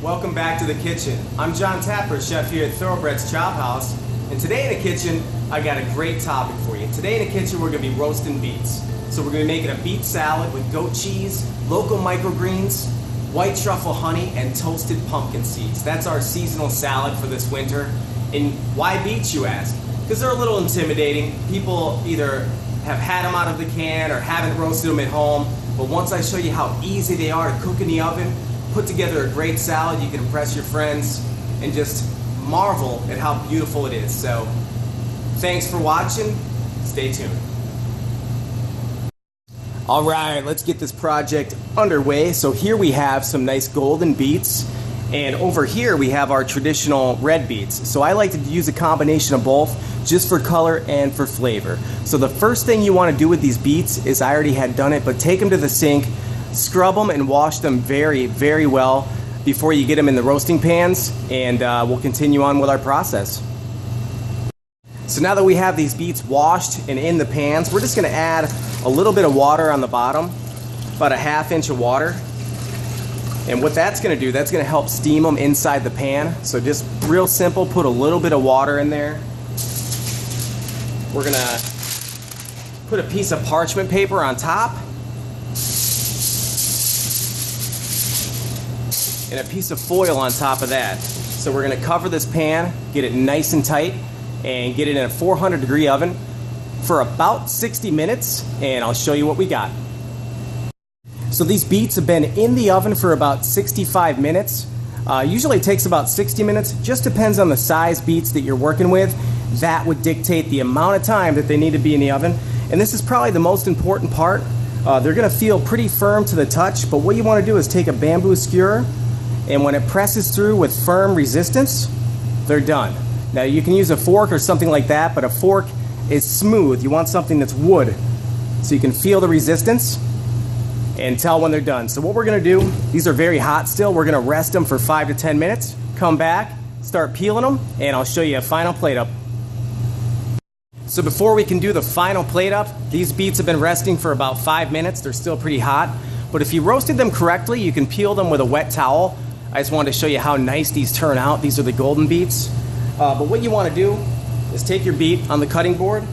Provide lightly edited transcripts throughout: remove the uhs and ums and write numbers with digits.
Welcome back to the kitchen. I'm John Tapper, chef here at Thoroughbred's Chop House, and today in the kitchen I got a great topic for you. Today in the kitchen we're going to be roasting beets. So we're going to be making a beet salad with goat cheese, local microgreens, white truffle honey, and toasted pumpkin seeds. That's our seasonal salad for this winter. And why beets, you ask? Because they're a little intimidating. People either have had them out of the can or haven't roasted them at home, but once I show you how easy they are to cook in the oven, put together a great salad, you can impress your friends and just marvel at how beautiful it is. So thanks for watching. Stay tuned. All right, let's get this project underway. So here we have some nice golden beets, and over here we have our traditional red beets. So I like to use a combination of both just for color and for flavor. So the first thing you want to do with these beets is, I already had done it, but take them to the sink, scrub them and wash them very, very well before you get them in the roasting pans, and we'll continue on with our process. So now that we have these beets washed and in the pans, we're just going to add a little bit of water on the bottom, about a ½ inch of water. And what that's going to do, that's going to help steam them inside the pan. So just real simple, put a little bit of water in there. We're going to put a piece of parchment paper on top and a piece of foil on top of that. So we're going to cover this pan, get it nice and tight, and get it in a 400-degree oven for about 60 minutes, and I'll show you what we got. So these beets have been in the oven for about 65 minutes. Usually it takes about 60 minutes, just depends on the size beets that you're working with. That would dictate the amount of time that they need to be in the oven. And this is probably the most important part. They're going to feel pretty firm to the touch, but what you want to do is take a bamboo skewer, and when it presses through with firm resistance, they're done. Now you can use a fork or something like that, but a fork is smooth. You want something that's wood, so you can feel the resistance and tell when they're done. So what we're going to do, these are very hot still, we're going to rest them for 5 to 10 minutes, come back, start peeling them, and I'll show you a final plate up. So before we can do the final plate up, these beets have been resting for about 5 minutes. They're still pretty hot, but if you roasted them correctly, you can peel them with a wet towel. I just wanted to show you how nice these turn out. These are the golden beets. But what you want to do is take your beet on the cutting board,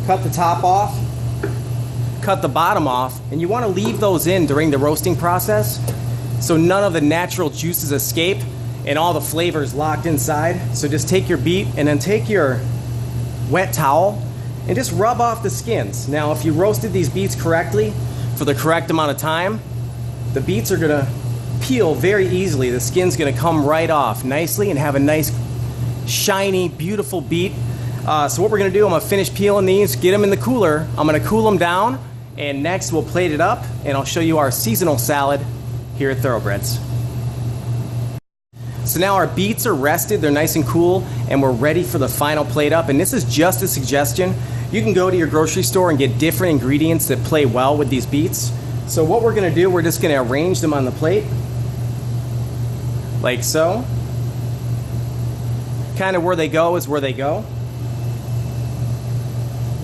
cut the top off, cut the bottom off, and you want to leave those in during the roasting process so none of the natural juices escape and all the flavors locked inside. So just take your beet and then take your wet towel and just rub off the skins. Now if you roasted these beets correctly for the correct amount of time, the beets are going to peel very easily. The skin's going to come right off nicely and have a nice shiny, beautiful beet. So what we're going to do, I'm going to finish peeling these, get them in the cooler. I'm going to cool them down, and next we'll plate it up, and I'll show you our seasonal salad here at Thoroughbreds. So now our beets are rested, they're nice and cool, and we're ready for the final plate up. And this is just a suggestion. You can go to your grocery store and get different ingredients that play well with these beets. So what we're going to do, we're just going to arrange them on the plate like so. Kind of where they go is where they go.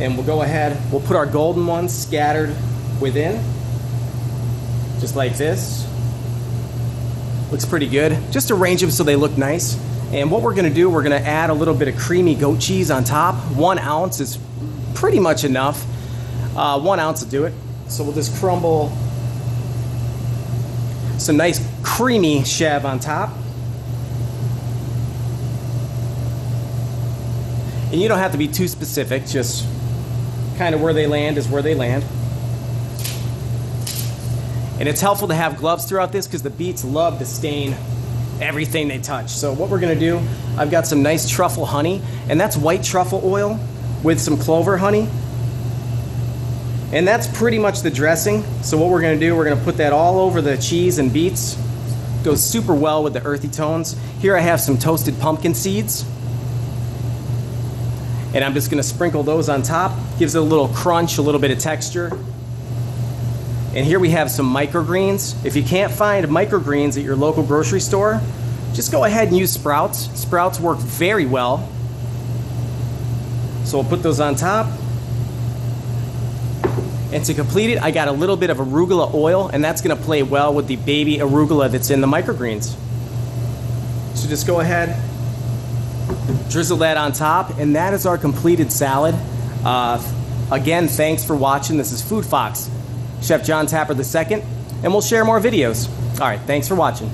And we'll go ahead, we'll put our golden ones scattered within, just like this. Looks pretty good. Just arrange them so they look nice. And what we're going to do, we're going to add a little bit of creamy goat cheese on top. 1 ounce is pretty much enough. 1 ounce will do it. So we'll just crumble some nice creamy chev on top. And you don't have to be too specific, just kind of where they land is where they land. And it's helpful to have gloves throughout this because the beets love to stain everything they touch. So what we're going to do, I've got some nice truffle honey, and that's white truffle oil with some clover honey. And that's pretty much the dressing. So what we're going to do, we're going to put that all over the cheese and beets. Goes super well with the earthy tones. Here I have some toasted pumpkin seeds, and I'm just going to sprinkle those on top. Gives it a little crunch, a little bit of texture. And here we have some microgreens. If you can't find microgreens at your local grocery store, just go ahead and use sprouts. Sprouts work very well. So we'll put those on top. And to complete it, I got a little bit of arugula oil, and that's going to play well with the baby arugula that's in the microgreens. So just go ahead, drizzle that on top, and that is our completed salad. Again, thanks for watching. This is Food Fox, Chef John Tapper II, and we'll share more videos. All right, thanks for watching.